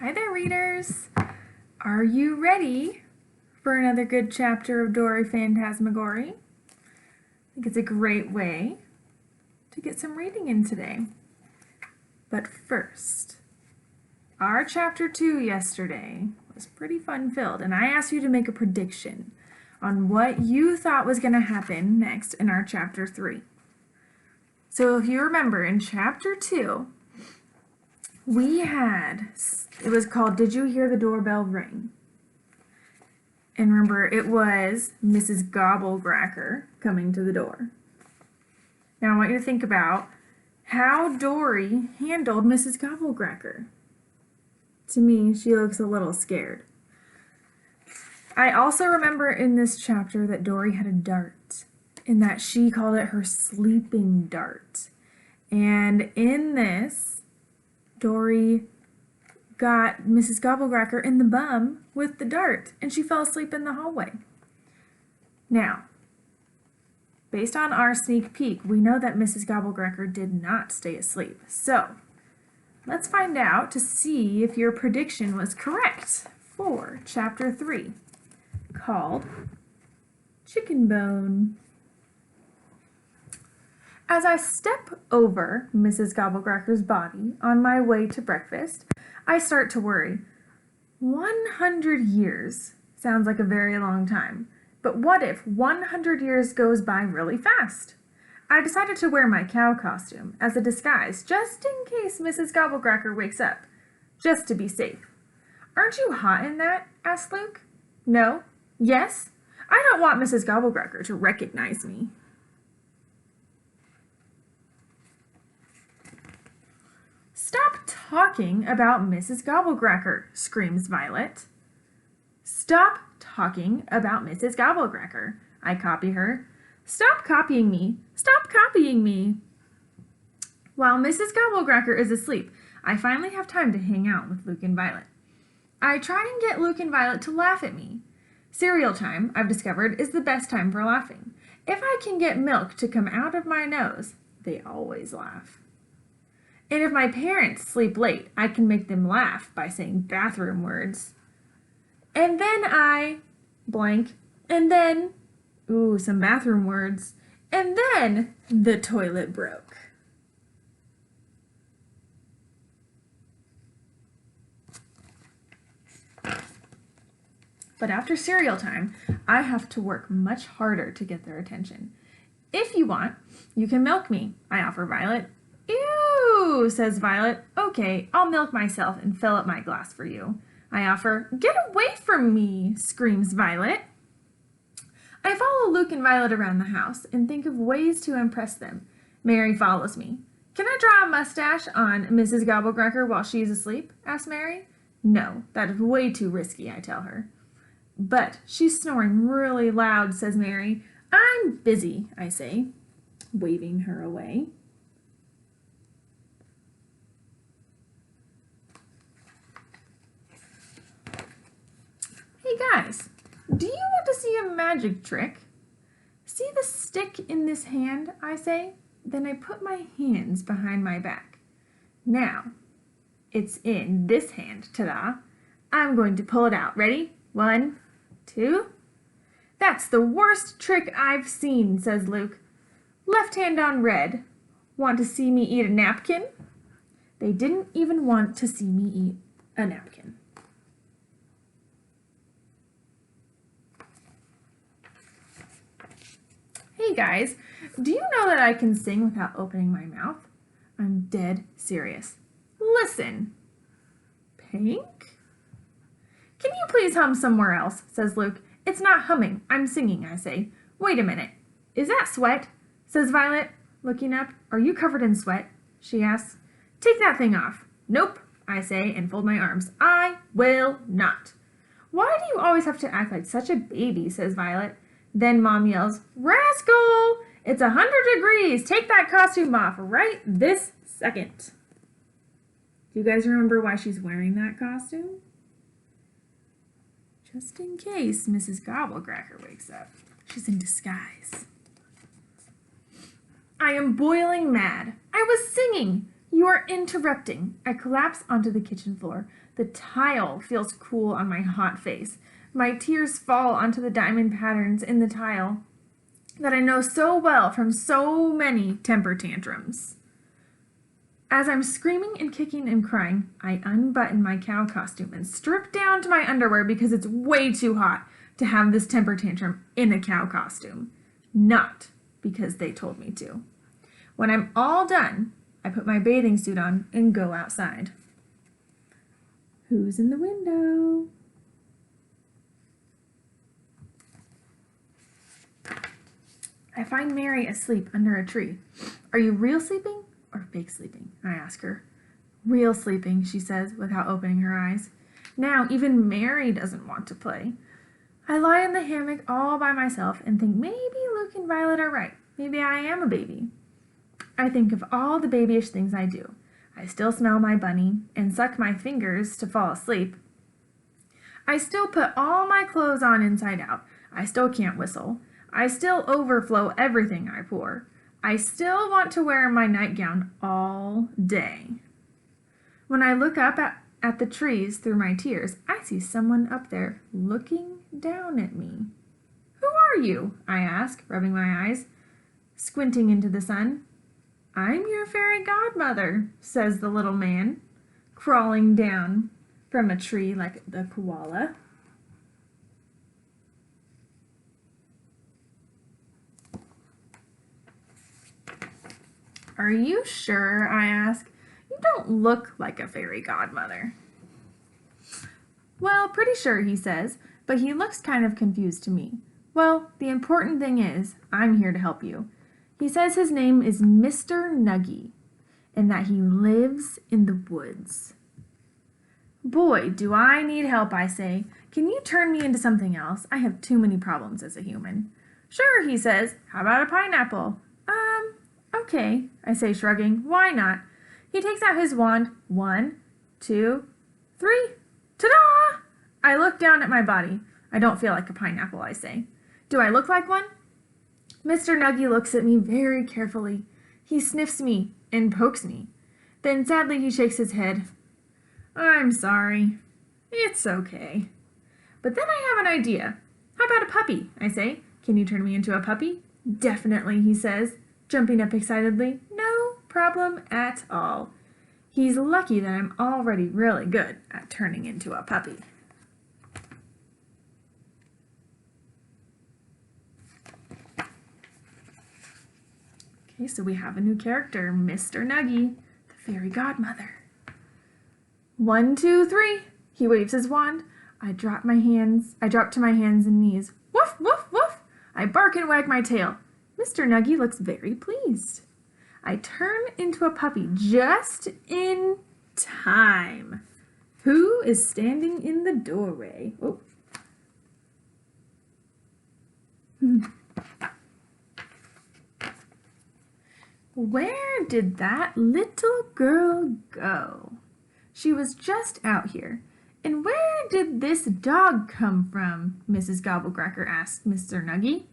Hi there, readers! Are you ready for another good chapter of Dory Fantasmagory? I think it's a great way to get some reading in today. But first, our chapter 2 yesterday was pretty fun-filled, and I asked you to make a prediction on what you thought was going to happen next in our chapter 3. So if you remember, in chapter 2, it was called Did You Hear the Doorbell Ring? And remember, it was Mrs. Gobblecracker coming to the door. Now I want you to think about how Dory handled Mrs. Gobblecracker. To me, she looks a little scared. I also remember in this chapter that Dory had a dart, and that she called it her sleeping dart. And in this, Dory got Mrs. Gobblecracker in the bum with the dart, and she fell asleep in the hallway. Now, based on our sneak peek, we know that Mrs. Gobblecracker did not stay asleep. So, let's find out to see if your prediction was correct for Chapter 3, called Chicken Bone. As I step over Mrs. Gobblecracker's body on my way to breakfast, I start to worry. 100 years sounds like a very long time, but what if 100 years goes by really fast? I decided to wear my cow costume as a disguise just in case Mrs. Gobblecracker wakes up, just to be safe. Aren't you hot in that? Asked Luke. No? Yes? I don't want Mrs. Gobblecracker to recognize me. Stop talking about Mrs. Gobblecracker, screams Violet. Stop talking about Mrs. Gobblecracker, I copy her. Stop copying me. Stop copying me. While Mrs. Gobblecracker is asleep, I finally have time to hang out with Luke and Violet. I try and get Luke and Violet to laugh at me. Cereal time, I've discovered, is the best time for laughing. If I can get milk to come out of my nose, they always laugh. And if my parents sleep late, I can make them laugh by saying bathroom words. And then I blank, and then, some bathroom words, and then the toilet broke. But after cereal time, I have to work much harder to get their attention. If you want, you can milk me, I offer Violet. Ew, says Violet. Okay, I'll milk myself and fill up my glass for you. I offer. Get away from me, screams Violet. I follow Luke and Violet around the house and think of ways to impress them. Mary follows me. Can I draw a mustache on Mrs. Gobblecracker while she's asleep? Asks Mary. No, that is way too risky, I tell her. But she's snoring really loud, says Mary. I'm busy, I say, waving her away. Hey guys, do you want to see a magic trick? See the stick in this hand, I say? Then I put my hands behind my back. Now, it's in this hand, ta-da. I'm going to pull it out. Ready? 1, 2. That's the worst trick I've seen, says Luke. Left hand on red. Want to see me eat a napkin? They didn't even want to see me eat a napkin. Hey guys, do you know that I can sing without opening my mouth? I'm dead serious. Listen. Pink? Can you please hum somewhere else, says Luke. It's not humming, I'm singing, I say. Wait a minute. Is that sweat? Says Violet, looking up. Are you covered in sweat? She asks. Take that thing off. Nope, I say, and fold my arms. I will not. Why do you always have to act like such a baby, says Violet. Then Mom yells, Rascal! It's 100 degrees! Take that costume off right this second. Do you guys remember why she's wearing that costume? Just in case Mrs. Gobblecracker wakes up. She's in disguise. I am boiling mad. I was singing. You are interrupting. I collapse onto the kitchen floor. The tile feels cool on my hot face. My tears fall onto the diamond patterns in the tile that I know so well from so many temper tantrums. As I'm screaming and kicking and crying, I unbutton my cow costume and strip down to my underwear because it's way too hot to have this temper tantrum in a cow costume. Not because they told me to. When I'm all done, I put my bathing suit on and go outside. Who's in the window? I find Mary asleep under a tree. Are you real sleeping or fake sleeping? I ask her. Real sleeping, she says without opening her eyes. Now even Mary doesn't want to play. I lie in the hammock all by myself and think maybe Luke and Violet are right. Maybe I am a baby. I think of all the babyish things I do. I still smell my bunny and suck my fingers to fall asleep. I still put all my clothes on inside out. I still can't whistle. I still overflow everything I pour. I still want to wear my nightgown all day. When I look up at the trees through my tears, I see someone up there looking down at me. Who are you? I ask, rubbing my eyes, squinting into the sun. I'm your fairy godmother, says the little man, crawling down from a tree like the koala. Are you sure? I ask. You don't look like a fairy godmother. Well, pretty sure, he says, but he looks kind of confused to me. Well, the important thing is, I'm here to help you. He says his name is Mr. Nuggy, and that he lives in the woods. Boy, do I need help, I say. Can you turn me into something else? I have too many problems as a human. Sure, he says. How about a pineapple? Okay, I say, shrugging. Why not? He takes out his wand. 1, 2, 3. Ta-da! I look down at my body. I don't feel like a pineapple, I say. Do I look like one? Mr. Nuggy looks at me very carefully. He sniffs me and pokes me. Then sadly he shakes his head. I'm sorry. It's okay. But then I have an idea. How about a puppy? I say. Can you turn me into a puppy? Definitely, he says, jumping up excitedly. No problem at all. He's lucky that I'm already really good at turning into a puppy. Okay, so we have a new character, Mr. Nuggy, the fairy godmother. 1, 2, 3. He waves his wand. I drop to my hands and knees. Woof, woof, woof. I bark and wag my tail. Mr. Nuggy looks very pleased. I turn into a puppy just in time. Who is standing in the doorway? Oh. Where did that little girl go? She was just out here. And where did this dog come from? Mrs. Gobblecracker asked Mr. Nuggy.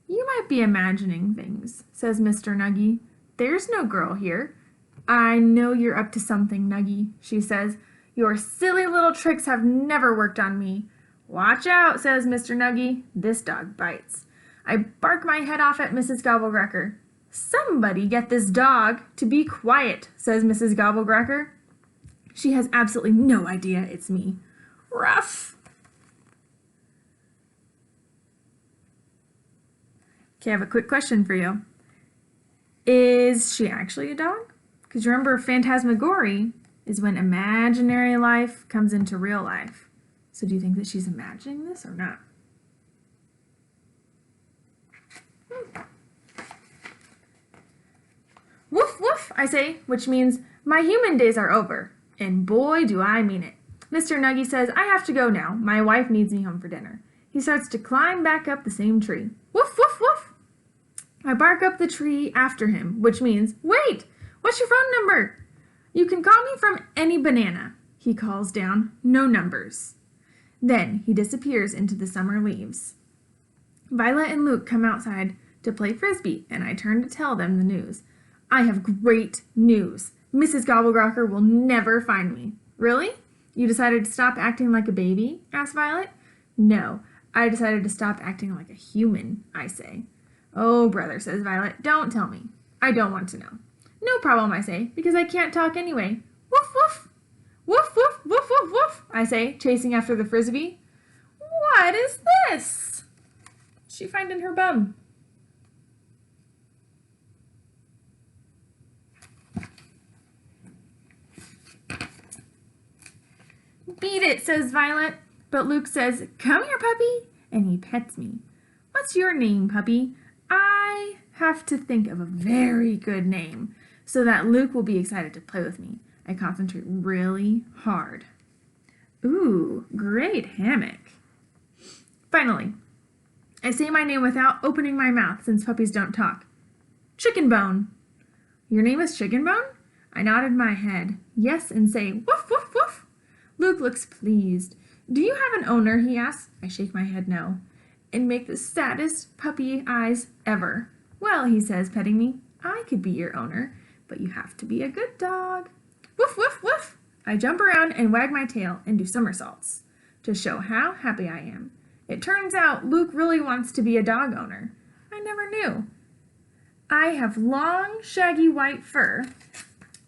You might be imagining things, says Mr. Nuggy. There's no girl here. I know you're up to something, Nuggy, she says. Your silly little tricks have never worked on me. Watch out, says Mr. Nuggy. This dog bites. I bark my head off at Mrs. Gobblecracker. Somebody get this dog to be quiet, says Mrs. Gobblecracker. She has absolutely no idea it's me. Ruff. Okay, I have a quick question for you. Is she actually a dog? Because remember, Phantasmagory is when imaginary life comes into real life. So do you think that she's imagining this or not? Woof, woof, I say, which means my human days are over. And boy, do I mean it. Mr. Nuggy says, I have to go now. My wife needs me home for dinner. He starts to climb back up the same tree. Woof, woof, woof. I bark up the tree after him, which means, wait, what's your phone number? You can call me from any banana, he calls down, no numbers. Then he disappears into the summer leaves. Violet and Luke come outside to play frisbee, and I turn to tell them the news. I have great news. Mrs. Gobbleglocker will never find me. Really? You decided to stop acting like a baby? Asked Violet. No, I decided to stop acting like a human, I say. Oh, brother, says Violet, don't tell me. I don't want to know. No problem, I say, because I can't talk anyway. Woof, woof. Woof, woof, woof, woof, woof, I say, chasing after the frisbee. What is this? She find in her bum. Beat it, says Violet. But Luke says, come here, puppy, and he pets me. What's your name, puppy? I have to think of a very good name so that Luke will be excited to play with me. I concentrate really hard. Ooh, great hammock. Finally, I say my name without opening my mouth since puppies don't talk. Chicken Bone. Your name is Chicken Bone? I nodded my head. Yes, and say, woof, woof, woof. Luke looks pleased. Do you have an owner? He asks. I shake my head no, and make the saddest puppy eyes ever. Well, he says, petting me, I could be your owner, but you have to be a good dog. Woof, woof, woof. I jump around and wag my tail and do somersaults to show how happy I am. It turns out Luke really wants to be a dog owner. I never knew. I have long, shaggy white fur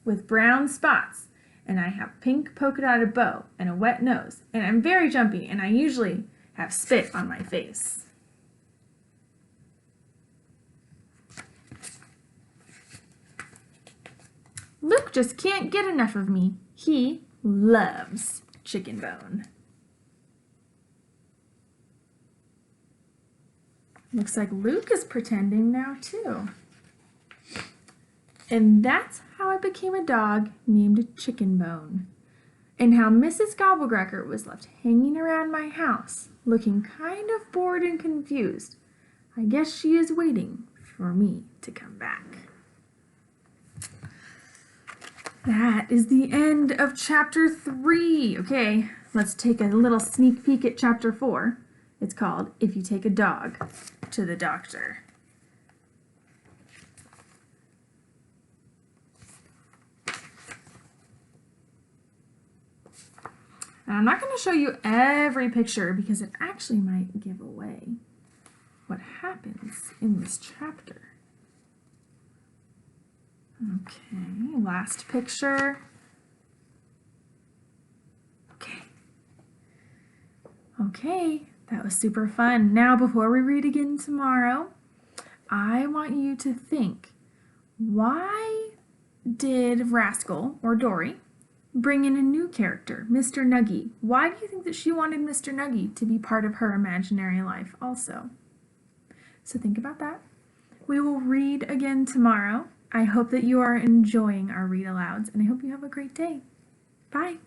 with brown spots, and I have pink polka-dotted bow and a wet nose, and I'm very jumpy, and I usually have spit on my face. Luke just can't get enough of me. He loves Chicken Bone. Looks like Luke is pretending now too. And that's how I became a dog named Chicken Bone. And how Mrs. Gobbleglocker was left hanging around my house, looking kind of bored and confused. I guess she is waiting for me to come back. That is the end of chapter 3. Okay, let's take a little sneak peek at chapter 4. It's called If You Take a Dog to the Doctor. And I'm not going to show you every picture because it actually might give away what happens in this chapter. Okay, last picture. Okay, that was super fun. Now, before we read again tomorrow, I want you to think, why did Rascal, or Dory, bring in a new character, Mr. Nuggy? Why do you think that she wanted Mr. Nuggy to be part of her imaginary life also? So think about that. We will read again tomorrow. I hope that you are enjoying our read alouds, and I hope you have a great day. Bye.